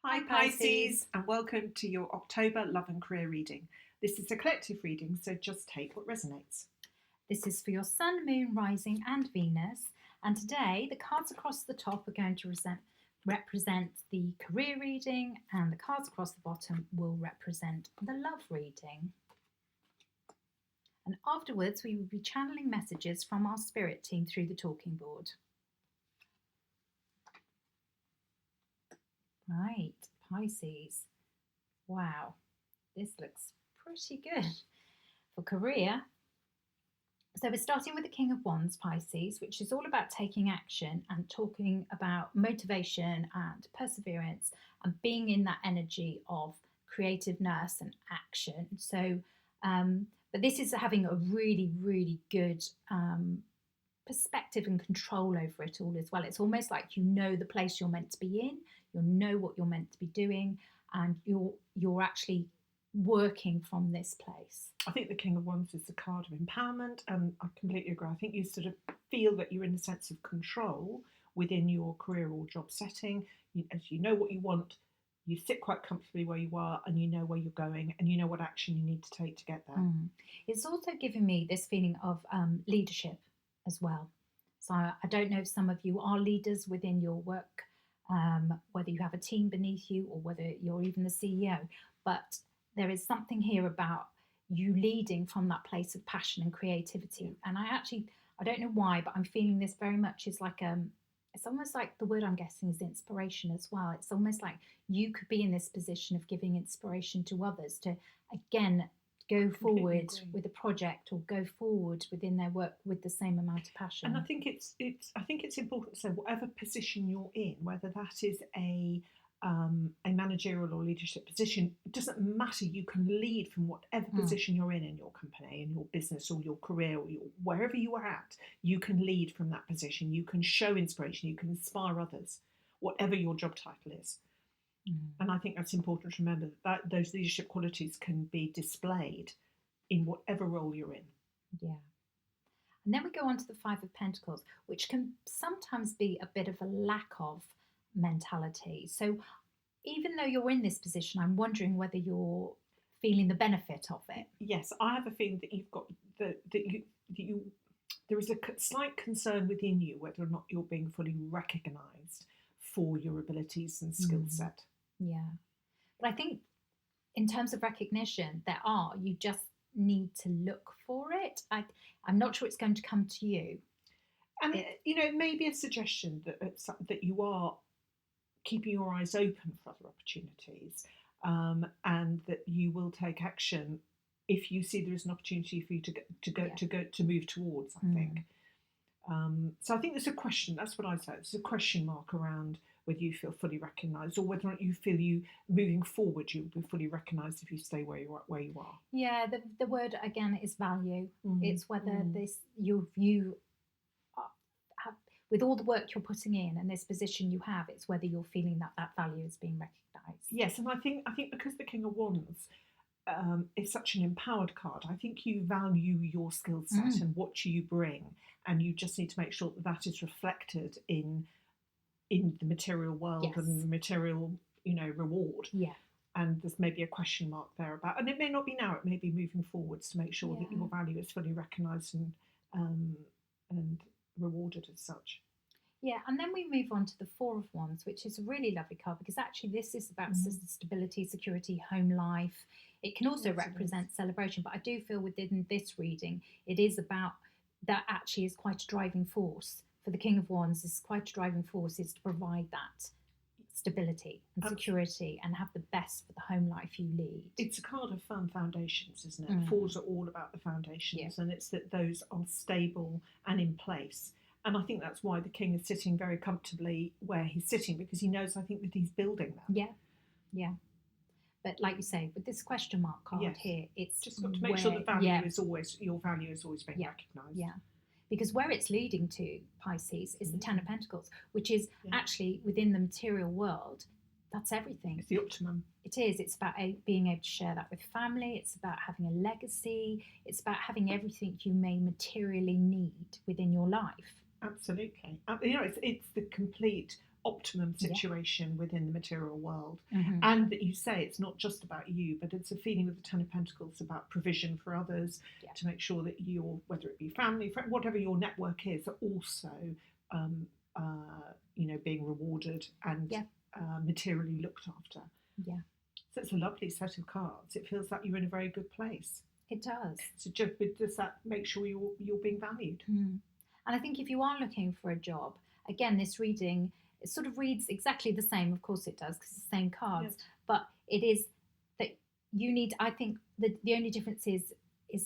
Hi Pisces, and welcome to your October love and career reading. This is a collective reading, so just take what resonates. This is for your Sun, Moon, Rising and Venus, and today the cards across the top are going to represent the career reading, and the cards across the bottom will represent the love reading. And afterwards we will be channeling messages from our spirit team through the talking board. Right, Pisces. Wow, this looks pretty good for career. So we're starting with the King of Wands, Pisces, which is all about taking action and talking about motivation and perseverance and being in that energy of creativeness and action. So, but this is having a really, really good perspective and control over it all as well. It's almost like you know the place you're meant to be in, you know what you're meant to be doing, and you're actually working from this place. I think the King of Wands is the card of empowerment, and I completely agree. I think you sort of feel that you're in a sense of control within your career or job setting. As you know what you want, you sit quite comfortably where you are, and you know where you're going, and you know what action you need to take to get there. It's also giving me this feeling of leadership as well. So I don't know if some of you are leaders within your work, whether you have a team beneath you or whether you're even the CEO, but there is something here about you leading from that place of passion and creativity. And I don't know why, but I'm feeling this very much is like it's almost like the word I'm guessing is inspiration as well. It's almost like you could be in this position of giving inspiration to others to, again, go forward with a project or go forward within their work with the same amount of passion. And I think it's important to say whatever position you're in, whether that is a managerial or leadership position, it doesn't matter. You can lead from whatever position you're in your company, in your business or your career or wherever you are at. You can lead from that position. You can show inspiration. You can inspire others, whatever your job title is. And I think that's important to remember that those leadership qualities can be displayed in whatever role you're in. Yeah. And then we go on to the Five of Pentacles, which can sometimes be a bit of a lack of mentality. So even though you're in this position, I'm wondering whether you're feeling the benefit of it. Yes, I have a feeling that you've got that you there is a slight concern within you whether or not you're being fully recognised for your abilities and skill set. Yeah. But I think in terms of recognition, you just need to look for it. I'm not sure it's going to come to you. And it may be a suggestion that you are keeping your eyes open for other opportunities, and that you will take action if you see there is an opportunity for you to move towards. I think. So I think there's a question. That's what I say. There's a question mark around whether you feel fully recognised or whether or not you feel you moving forward you'll be fully recognised if you stay where you are. Yeah, the word again is value. It's whether you have, with all the work you're putting in and this position you have, it's whether you're feeling that value is being recognised. Yes, and I think because the King of Wands is such an empowered card, I think you value your skill set and what you bring, and you just need to make sure that is reflected in the material world and the material, reward. Yeah. And there's maybe a question mark there about, and it may not be now, it may be moving forwards to make sure that your value is fully recognised and rewarded as such. Yeah, and then we move on to the Four of Wands, which is a really lovely card because actually this is about stability, security, home life. It can also represent celebration, but I do feel within this reading, it is about that actually is quite a driving force. For the King of Wands, is quite a driving force is to provide that stability and security and have the best for the home life you lead. It's a card of firm foundations, isn't it? Fours are all about the foundations, and it's that those are stable and in place. And I think that's why the King is sitting very comfortably where he's sitting, because he knows, I think, that he's building that. Yeah. But like you say, with this question mark card here, it's just got to make sure the value is always, your value is always being recognised. Yeah. Because where it's leading to, Pisces, is the Ten of Pentacles, which is actually within the material world, that's everything. It's the optimum. It is. It's about being able to share that with family. It's about having a legacy. It's about having everything you may materially need within your life. Absolutely. It's the complete optimum situation within the material world. Mhm. And that you say it's not just about you, but it's a feeling with the Ten of Pentacles about provision for others, to make sure that you're, whether it be family, friend, whatever your network is, are also being rewarded and materially looked after. Yeah. So it's a lovely set of cards. It feels like you're in a very good place. It does. So does that make sure you're being valued? And I think if you are looking for a job, again, this reading, it sort of reads exactly the same. Of course it does, because it's the same cards. Yes. But it is that you need, I think the only difference is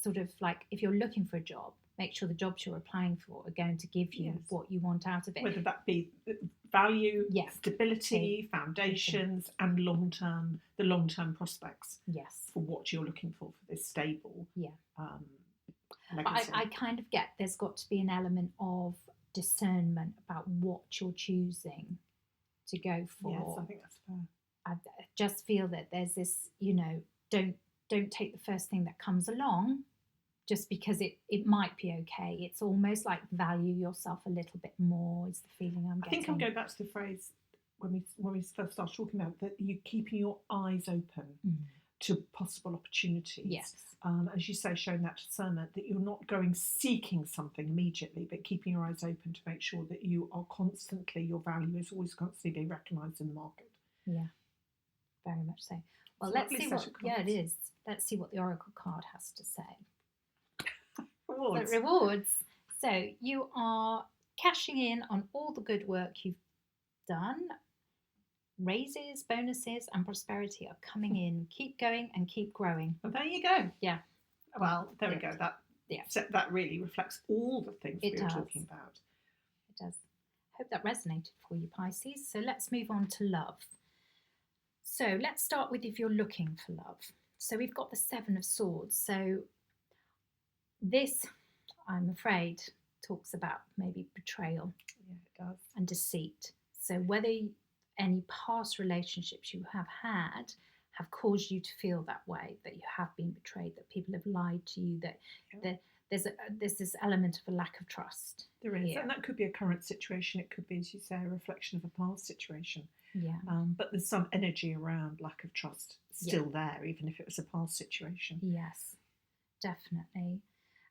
sort of like, if you're looking for a job, make sure the jobs you're applying for are going to give you what you want out of it. Whether that be value, stability, foundations, and the long-term prospects. Yes. For what you're looking for this stable. Yeah. I kind of get there's got to be an element of discernment about what you're choosing to go for. Yes, I think that's fair. I just feel that there's this, don't take the first thing that comes along just because it might be okay. It's almost like value yourself a little bit more is the feeling I'm getting. I think I'm going back to the phrase when we first started talking about that, you keeping your eyes open to possible opportunities. Yes. As you say, showing that discernment, that you're not going seeking something immediately, but keeping your eyes open to make sure that you are constantly, your value is always constantly being recognised in the market. Yeah, very much so. Well, It's let's see what. Yeah, it is. Let's see what the Oracle card has to say. Rewards. So, rewards. So you are cashing in on all the good work you've done. Raises, bonuses, and prosperity are coming in. Keep going and keep growing. Well, there you go. Yeah. Well, there we go. That really reflects all the things we were talking about. It does. Hope that resonated for you, Pisces. So let's move on to love. So let's start with if you're looking for love. So we've got the Seven of Swords. So this, I'm afraid, talks about maybe betrayal. Yeah, it does. And deceit. So whether any past relationships you have had have caused you to feel that way, that you have been betrayed, that people have lied to you, that there's this element of a lack of trust. There is, here. and that could be a current situation. It could be, as you say, a reflection of a past situation. Yeah. But there's some energy around lack of trust still there, even if it was a past situation. Yes, definitely.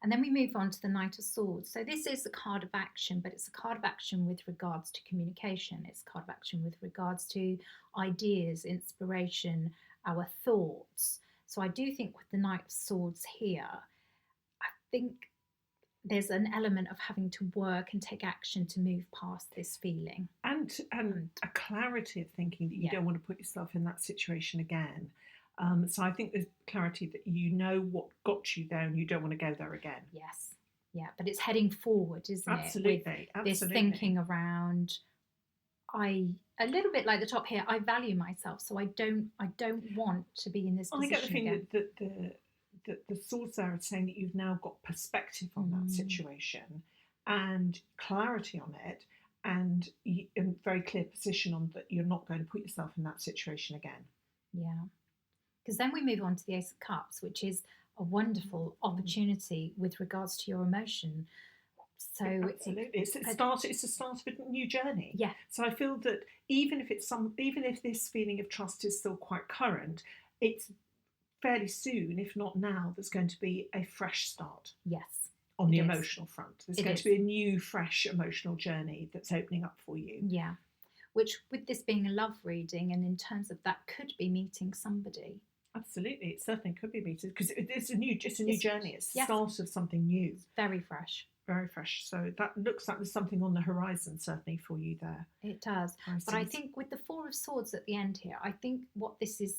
And then we move on to the Knight of Swords. So this is a card of action, but it's a card of action with regards to communication. It's a card of action with regards to ideas, inspiration, our thoughts. So I do think with the Knight of Swords here, I think there's an element of having to work and take action to move past this feeling. And a clarity of thinking that you don't want to put yourself in that situation again. So I think there's clarity that you know what got you there and you don't want to go there again. Yes. Yeah, but it's heading forward, isn't it? Absolutely. This thinking around, a little bit like the top here, I value myself, so I don't want to be in this position. I get the feeling that the swords there are saying that you've now got perspective on that situation and clarity on it, and a very clear position on that you're not going to put yourself in that situation again. Yeah. Because then we move on to the Ace of Cups, which is a wonderful opportunity with regards to your emotion. So absolutely, it's the start of a new journey. Yeah. So I feel that even if this feeling of trust is still quite current, it's fairly soon, if not now, there's going to be a fresh start. Yes. On the emotional front, there's going to be a new, fresh emotional journey that's opening up for you. Yeah. Which, with this being a love reading, and in terms of that, could be meeting somebody. Absolutely, it certainly could be meeting, because it's a new journey. It's the start of something new. It's very fresh. Very fresh. So that looks like there's something on the horizon, certainly, for you there. It does. But I think with the Four of Swords at the end here, I think what this is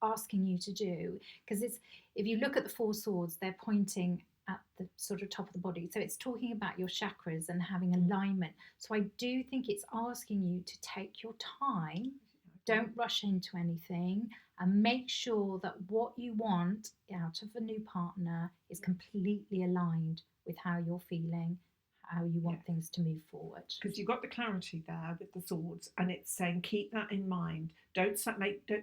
asking you to do, because if you look at the Four Swords, they're pointing at the sort of top of the body. So it's talking about your chakras and having alignment. So I do think it's asking you to take your time, don't rush into anything, and make sure that what you want out of a new partner is completely aligned with how you're feeling, how you want things to move forward. Because you've got the clarity there with the swords, and it's saying keep that in mind. Don't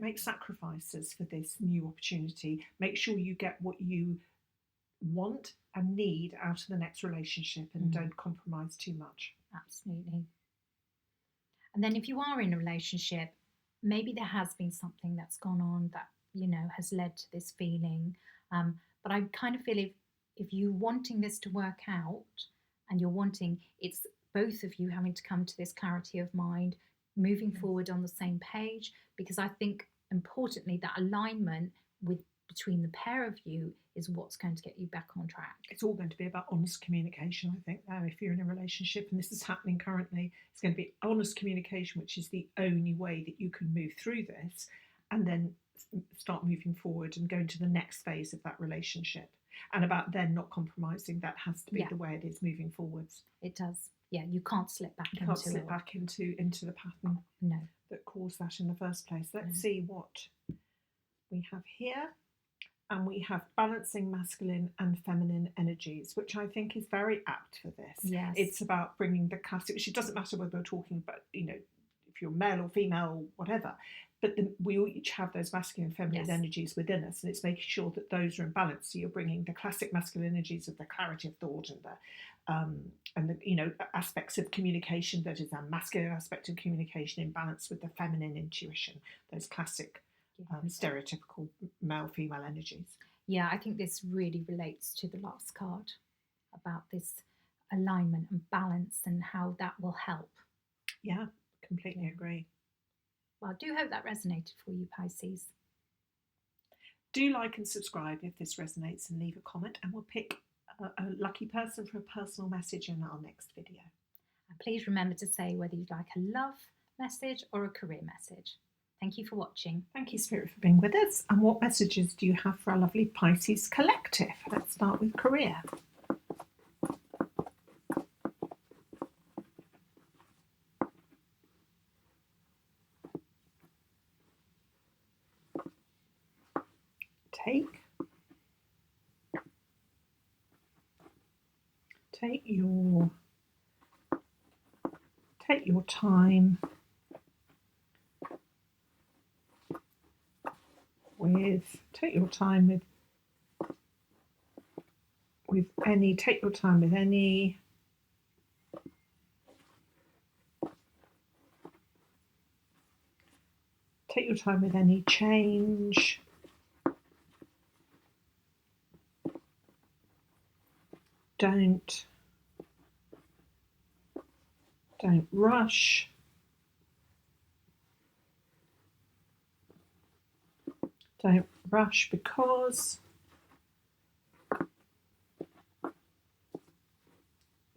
make sacrifices for this new opportunity. Make sure you get what you want and need out of the next relationship, and don't compromise too much. Absolutely. And then if you are in a relationship, maybe there has been something that's gone on that, has led to this feeling. But I kind of feel if you're wanting this to work out and it's both of you having to come to this clarity of mind, moving forward on the same page, because I think importantly that alignment between the pair of you is what's going to get you back on track. It's all going to be about honest communication, I think, now. If you're in a relationship and this is happening currently, it's going to be honest communication, which is the only way that you can move through this and then start moving forward and go into the next phase of that relationship. And about then not compromising, that has to be the way it is moving forwards. It does. Yeah, you can't slip back into the pattern that caused that in the first place. Let's see what we have here. And we have balancing masculine and feminine energies, which I think is very apt for this. Yes. It's about bringing the classic, which it doesn't matter whether we're talking about, if you're male or female, whatever, but we all each have those masculine and feminine energies within us, and it's making sure that those are in balance. So you're bringing the classic masculine energies of the clarity of thought and the aspects of communication, that is a masculine aspect of communication, in balance with the feminine intuition, those classic stereotypical male-female energies. Yeah, I think this really relates to the last card about this alignment and balance and how that will help. Yeah, completely agree. Well, I do hope that resonated for you, Pisces. Do like and subscribe if this resonates, and leave a comment, and we'll pick a lucky person for a personal message in our next video. And please remember to say whether you'd like a love message or a career message. Thank you for watching. Thank you, Spirit, for being with us. And what messages do you have for our lovely Pisces collective? Let's start with career. Take your time with any change. Don't rush. Don't rush because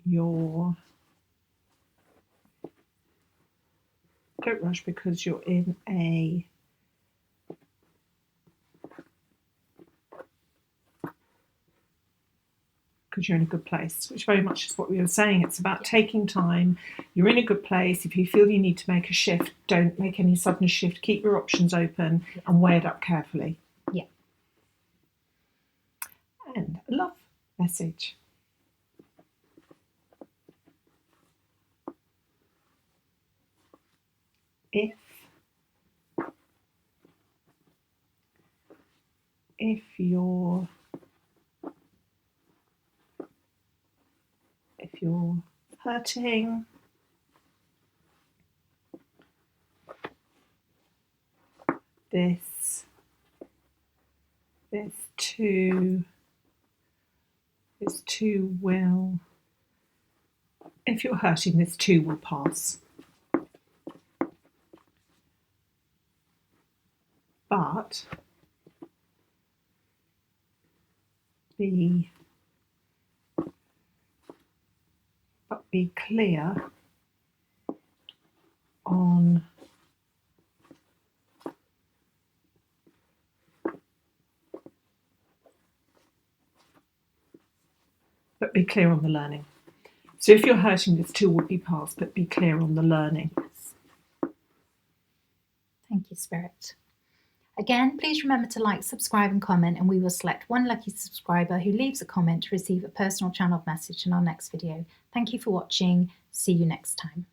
you're in a you're in a good place, which very much is what we were saying. It's about taking time. You're in a good place. If you feel you need to make a shift, don't make any sudden shift. Keep your options open and weigh it up carefully. Yeah. And a love message. If you're hurting, this too will, if you're hurting, this too will pass. But be clear on the learning. So if you're hurting, this too will be past, but be clear on the learning. Thank you, Spirit. Again, please remember to like, subscribe and comment, and we will select one lucky subscriber who leaves a comment to receive a personal channeled message in our next video. Thank you for watching. See you next time.